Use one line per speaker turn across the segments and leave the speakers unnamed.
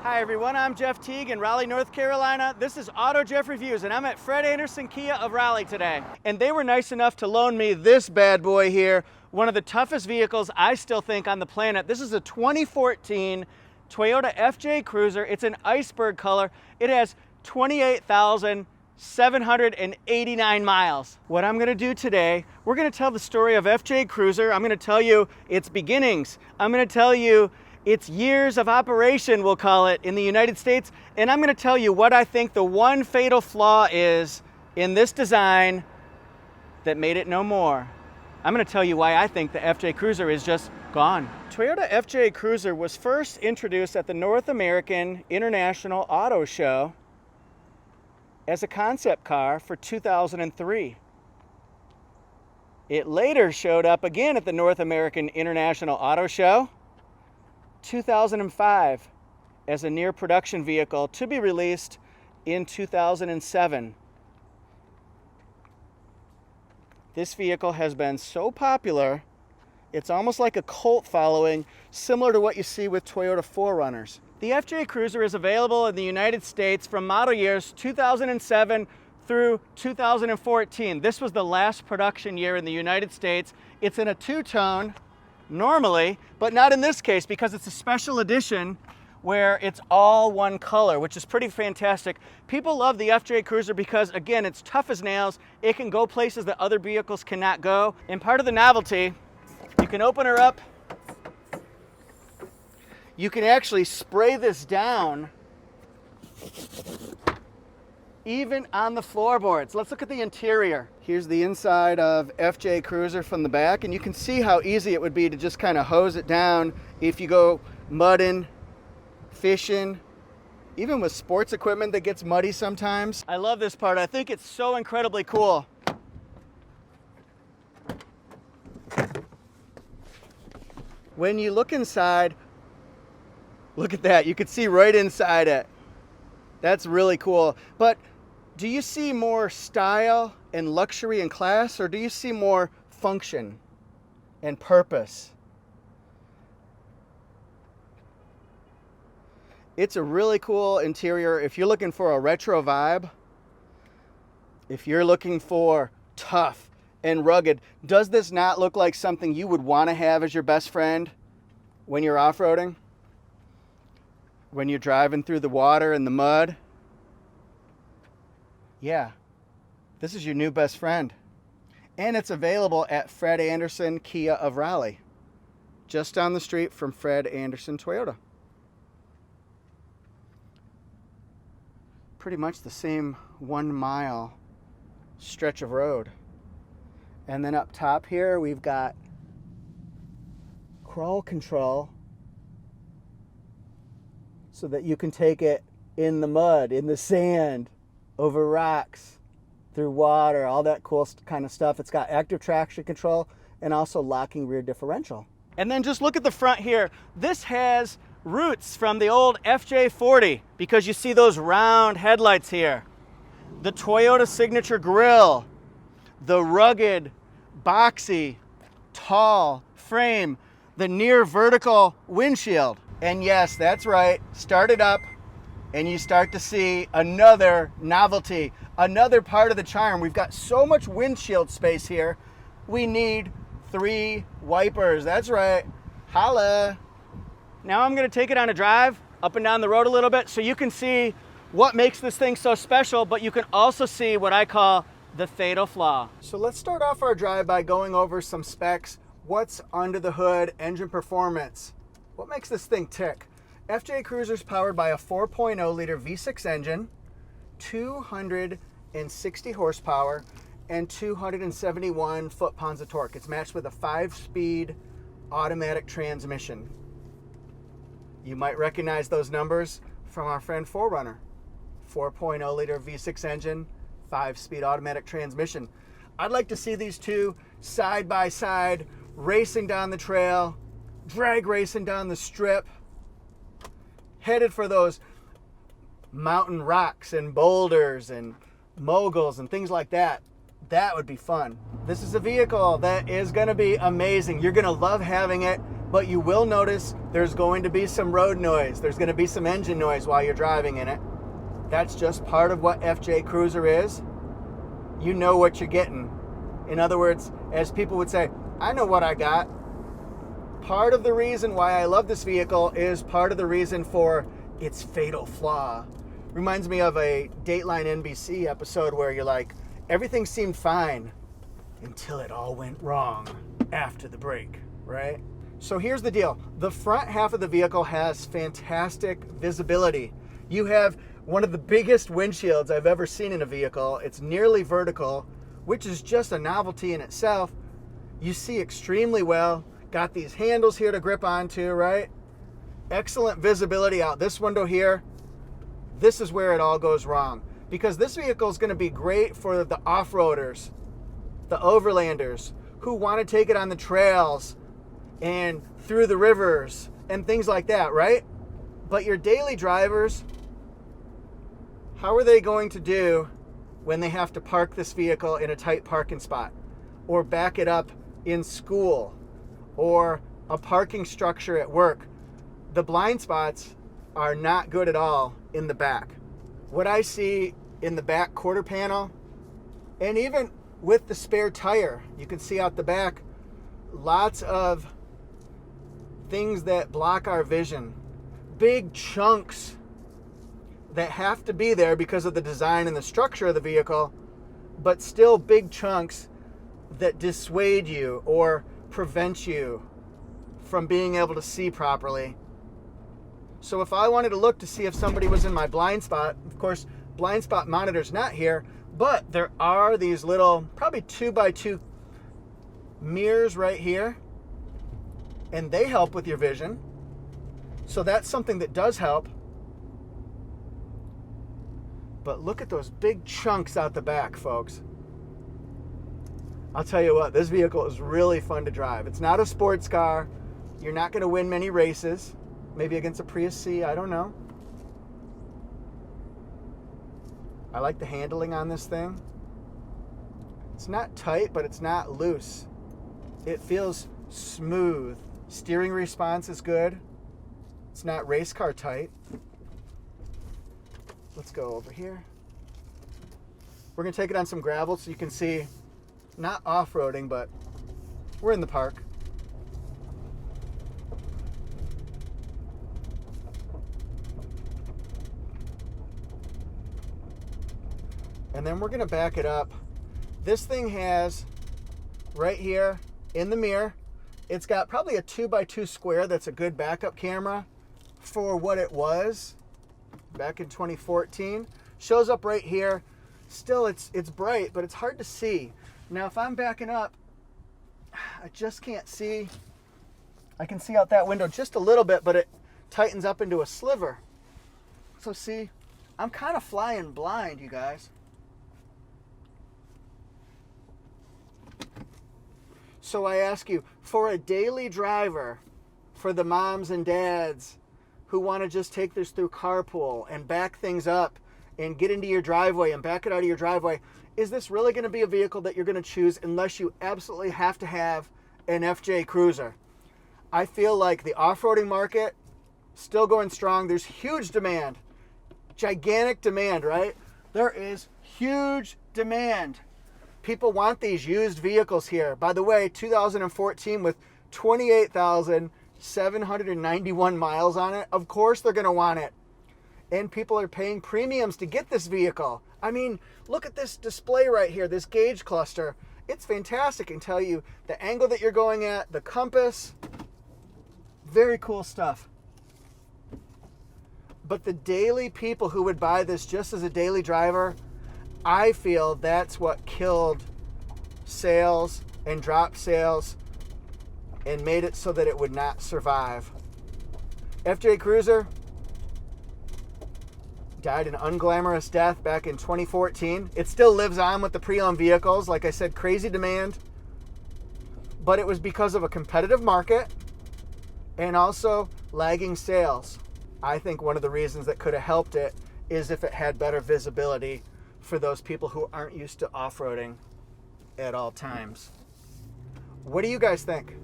Hi everyone, I'm Jeff Teague in Raleigh, North Carolina. This is AutoJeff Reviews and I'm at Fred Anderson Kia of Raleigh today. And they were nice enough to loan me this bad boy here, one of the toughest vehicles I still think on the planet. This is a 2014 Toyota FJ Cruiser. It's an iceberg color. It has 28,789 miles. What I'm gonna do today, we're gonna tell the story of FJ Cruiser. I'm gonna tell you its beginnings. I'm gonna tell you its years of operation, we'll call it, in the United States. And I'm gonna tell you what I think the one fatal flaw is in this design that made it no more. I'm gonna tell you why I think the FJ Cruiser is just gone. Toyota FJ Cruiser was first introduced at the North American International Auto Show as a concept car for 2003. It later showed up again at the North American International Auto Show 2005 as a near production vehicle to be released in 2007. This vehicle has been so popular, it's almost like a cult following, similar to what you see with Toyota 4Runners. The FJ Cruiser is available in the United States from model years 2007 through 2014. This was the last production year in the United States. It's in a two-tone normally, but not in this case because it's a special edition where it's all one color, which is pretty fantastic. People love the FJ Cruiser because, again, it's tough as nails. It can go places that other vehicles cannot go. And part of the novelty, you can open her up. You can actually spray this down even on the floorboards. Let's look at the interior. Here's the inside of FJ Cruiser from the back, and you can see how easy it would be to just kind of hose it down if you go mudding, fishing, even with sports equipment that gets muddy sometimes. I love this part. I think it's so incredibly cool. When you look inside, look at that. You can see right inside it. That's really cool. But do you see more style and luxury and class, or do you see more function and purpose? It's a really cool interior. If you're looking for a retro vibe, if you're looking for tough and rugged, does this not look like something you would want to have as your best friend when you're off-roading? When you're driving through the water and the mud? Yeah, this is your new best friend. And it's available at Fred Anderson Kia of Raleigh, just down the street from Fred Anderson Toyota. Pretty much the same 1 mile stretch of road. And then up top here, we've got crawl control so that you can take it in the mud, in the sand, over rocks, through water, all that cool kind of stuff. It's got active traction control and also locking rear differential. And then just look at the front here. This has roots from the old FJ40 because you see those round headlights here. The Toyota signature grille, the rugged, boxy, tall frame, the near vertical windshield. And yes, that's right, start it up and you start to see another novelty, another part of the charm. We've got so much windshield space here, we need 3 wipers. That's right, holla. Now I'm gonna take it on a drive up and down the road a little bit so you can see what makes this thing so special, but you can also see what I call the fatal flaw. So let's start off our drive by going over some specs. What's under the hood, engine performance. What makes this thing tick? FJ Cruiser's powered by a 4.0 liter V6 engine, 260 horsepower, and 271 foot-pounds of torque. It's matched with a 5-speed automatic transmission. You might recognize those numbers from our friend 4Runner. 4.0 liter V6 engine, 5-speed automatic transmission. I'd like to see these two side by side, racing down the trail, drag racing down the strip, headed for those mountain rocks and boulders and moguls and things like that. That would be fun. This is a vehicle that is going to be amazing. You're going to love having it. but you will notice there's going to be some road noise. There's going to be some engine noise while you're driving in it. That's just part of what FJ Cruiser is. You know what you're getting. In other words, as people would say, I know what I got. Part of the reason why I love this vehicle is part of the reason for its fatal flaw. Reminds me of a Dateline NBC episode where you're like, everything seemed fine until it all went wrong after the break, right? So here's the deal. The front half of the vehicle has fantastic visibility. You have one of the biggest windshields I've ever seen in a vehicle. It's nearly vertical, which is just a novelty in itself. You see extremely well. Got these handles here to grip onto, right? Excellent visibility out this window here. This is where it all goes wrong, because this vehicle is going to be great for the off-roaders, the overlanders who want to take it on the trails and through the rivers and things like that, right? But your daily drivers, how are they going to do when they have to park this vehicle in a tight parking spot, or back it up in school, or a parking structure at work? The blind spots are not good at all in the back. What I see in the back quarter panel, and even with the spare tire, you can see out the back, lots of things that block our vision. Big chunks that have to be there because of the design and the structure of the vehicle, but still big chunks that dissuade you or prevent you from being able to see properly. So if I wanted to look to see if somebody was in my blind spot, of course, blind spot monitor's not here, but there are these little, probably 2x2 mirrors right here, and they help with your vision. So that's something that does help. But look at those big chunks out the back, folks. I'll tell you what, this vehicle is really fun to drive. It's not a sports car. You're not going to win many races. Maybe against a Prius C, I don't know. I like the handling on this thing. It's not tight, but it's not loose. It feels smooth. Steering response is good. It's not race car tight. Let's go over here. We're going to take it on some gravel so you can see, not off-roading, but we're in the park. And then we're going to back it up. This thing has, right here in the mirror, it's got probably a 2x2 square that's a good backup camera for what it was back in 2014. Shows up right here. Still, it's bright, but it's hard to see. Now, if I'm backing up, I just can't see. I can see out that window just a little bit, but it tightens up into a sliver. So see, I'm kind of flying blind, you guys. So I ask you, for a daily driver, for the moms and dads who want to just take this through carpool and back things up and get into your driveway and back it out of your driveway, is this really going to be a vehicle that you're going to choose unless you absolutely have to have an FJ Cruiser? I feel like the off-roading market still going strong. There's huge demand, gigantic demand, right? There is huge demand. People want these used vehicles here. By the way, 2014 with 28,791 miles on it. Of course they're going to want it. And people are paying premiums to get this vehicle. I mean, look at this display right here, this gauge cluster. It's fantastic. It can tell you the angle that you're going at, the compass. Very cool stuff. But the daily people who would buy this just as a daily driver, I feel that's what killed sales and dropped sales and made it so that it would not survive. FJ Cruiser died an unglamorous death back in 2014. It still lives on with the pre-owned vehicles. Like I said, crazy demand. But it was because of a competitive market and also lagging sales. I think one of the reasons that could have helped it is if it had better visibility for those people who aren't used to off-roading at all times. What do you guys think?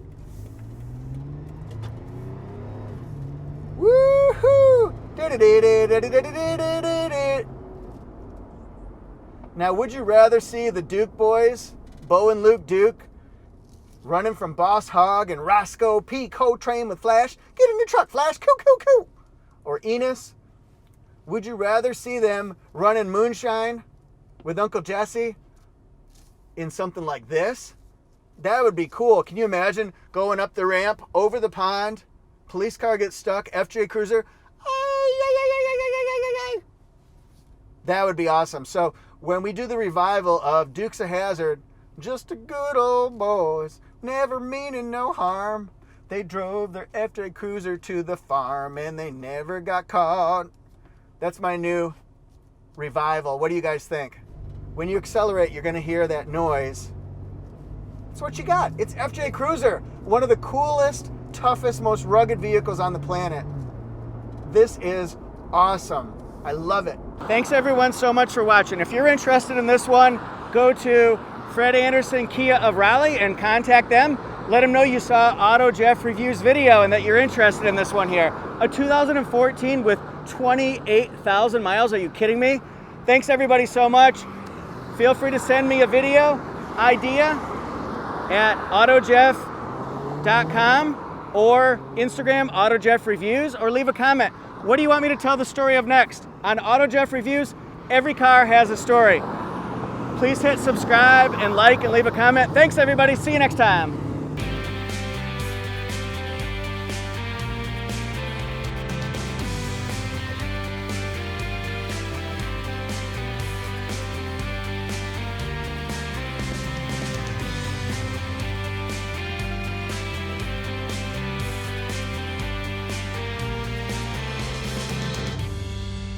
Now, would you rather see the Duke boys, Bo and Luke Duke, running from Boss Hogg and Roscoe P. Co-Train with Flash? Get in your truck, Flash, coo, coo, coo. Or Enos? Would you rather see them running moonshine with Uncle Jesse in something like this? That would be cool. Can you imagine going up the ramp, over the pond, police car gets stuck, FJ Cruiser, that would be awesome. So when we do the revival of Dukes of Hazzard, just a good old boys, never meaning no harm. They drove their FJ Cruiser to the farm and they never got caught. That's my new revival. What do you guys think? When you accelerate, you're going to hear that noise. That's what you got. It's FJ Cruiser, one of the coolest, toughest, most rugged vehicles on the planet. This is awesome. I love it. Thanks everyone so much for watching. If you're interested in this one, go to Fred Anderson Kia of Raleigh and contact them. Let them know you saw AutoJeff Reviews video and that you're interested in this one here. A 2014 with 28,000 miles. Are you kidding me? Thanks everybody so much. Feel free to send me a video idea at autojeff.com or Instagram AutoJeff Reviews, or leave a comment. What do you want me to tell the story of next? On AutoJeff Reviews, every car has a story. Please hit subscribe and like and leave a comment. Thanks everybody. See you next time.